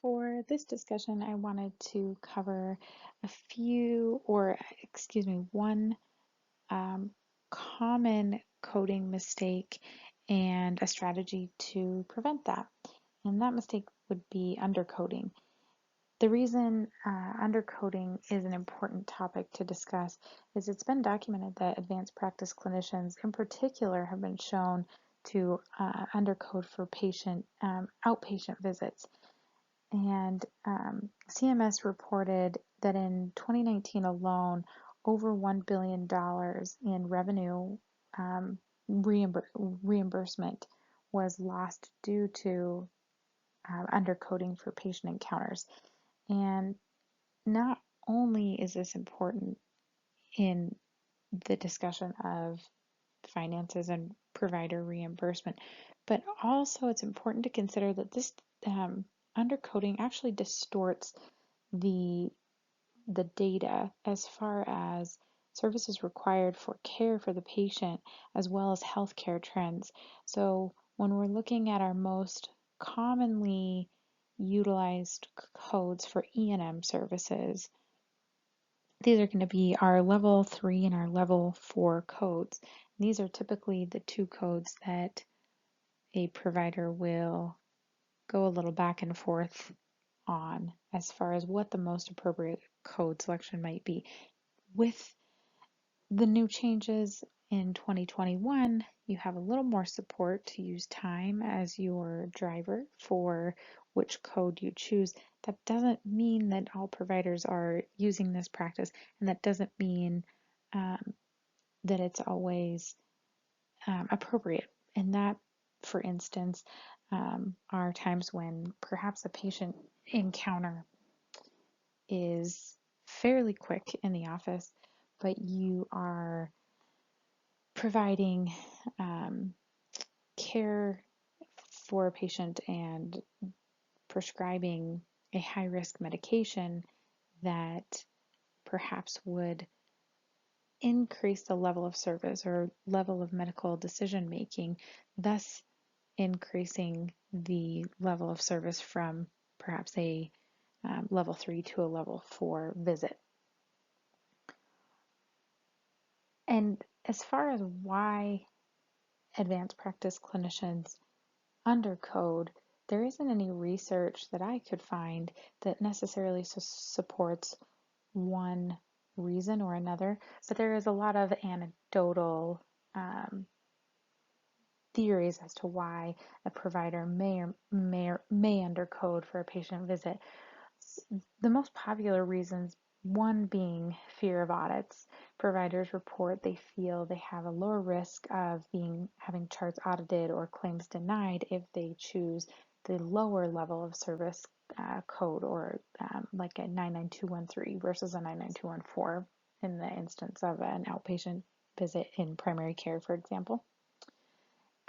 For this discussion, I wanted to cover a few, or excuse me, one common coding mistake and a strategy to prevent that. And that mistake would be undercoding. The reason undercoding is an important topic to discuss is it's been documented that advanced practice clinicians in particular have been shown to undercode for outpatient visits. And CMS reported that in 2019 alone, over $1 billion in revenue um, reimbursement was lost due to undercoding for patient encounters. And not only is this important in the discussion of finances and provider reimbursement, but also it's important to consider that this undercoding actually distorts the the data as far as services required for care for the patient as well as healthcare trends. So when we're looking at our most commonly utilized codes for E&M services, these are going to be our level 3 and our level 4 codes. These are typically the two codes that a provider will go a little back and forth on as far as what the most appropriate code selection might be. With the new changes in 2021, you have a little more support to use time as your driver for which code you choose. That doesn't mean that all providers are using this practice, and that doesn't mean that it's always appropriate. And that, for instance, are times when perhaps a patient encounter is fairly quick in the office, but you are providing care for a patient and prescribing a high risk medication that perhaps would increase the level of service or level of medical decision making, thus increasing the level of service from perhaps a level 3 to a level 4 visit. And as far as why advanced practice clinicians undercode, there isn't any research that I could find that necessarily supports one reason or another, but there is a lot of anecdotal theories as to why a provider may undercode for a patient visit. The most popular reasons, one being fear of audits. Providers report they feel they have a lower risk of having charts audited or claims denied if they choose the lower level of service code, or like a 99213 versus a 99214 in the instance of an outpatient visit in primary care, for example.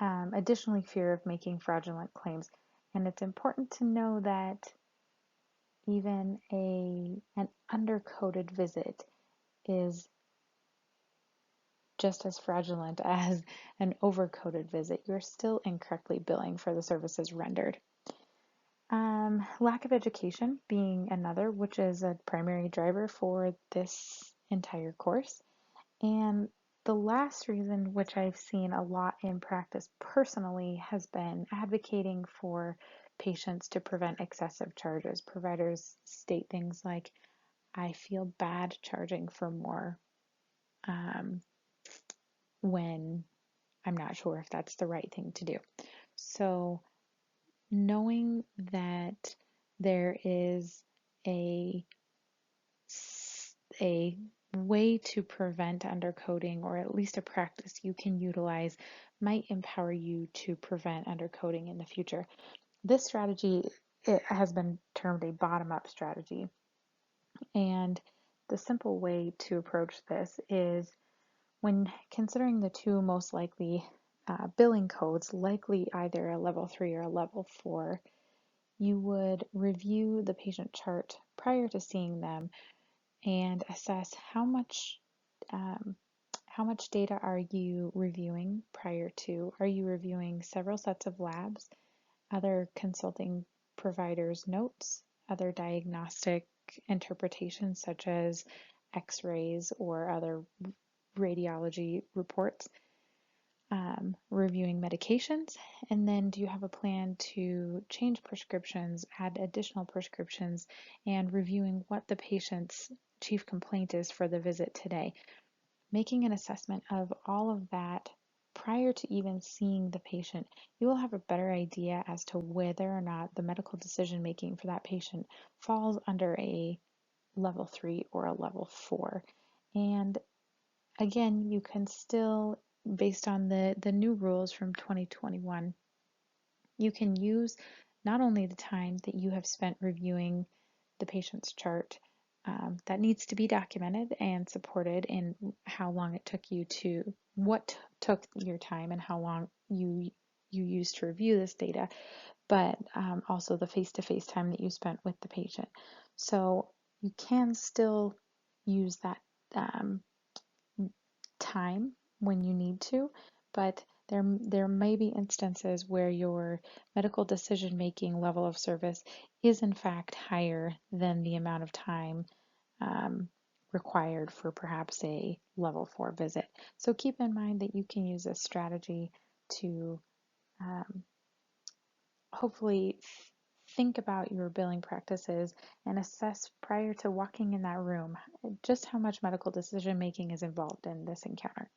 Additionally, fear of making fraudulent claims. And it's important to know that even an undercoded visit is just as fraudulent as an overcoded visit. You're still incorrectly billing for the services rendered. Lack of education being another, which is a primary driver for this entire course. And the last reason, which I've seen a lot in practice personally, has been advocating for patients to prevent excessive charges. Providers state things like, I feel bad charging for more when I'm not sure if that's the right thing to do. So knowing that there is a way to prevent undercoding, or at least a practice you can utilize, might empower you to prevent undercoding in the future. This strategy, it has been termed a bottom-up strategy. And the simple way to approach this is, when considering the two most likely billing codes, likely either a level 3 or a level 4, you would review the patient chart prior to seeing them and assess how much data are you reviewing prior to. Are you reviewing several sets of labs, other consulting provider's notes, other diagnostic interpretations such as x-rays or other radiology reports, reviewing medications, and then do you have a plan to change prescriptions, add additional prescriptions, and reviewing what the patient's chief complaint is for the visit today. Making an assessment of all of that prior to even seeing the patient, you will have a better idea as to whether or not the medical decision making for that patient falls under a level 3 or a level 4. And again, you can still, based on the new rules from 2021, you can use not only the time that you have spent reviewing the patient's chart, that needs to be documented and supported in how long it took you to, what took your time and how long you used to review this data, but also the face-to-face time that you spent with the patient. So you can still use that time when you need to, but there may be instances where your medical decision making level of service is in fact higher than the amount of time required for perhaps a level 4 visit. So keep in mind that you can use this strategy to um, hopefully think about your billing practices and assess prior to walking in that room just how much medical decision making is involved in this encounter.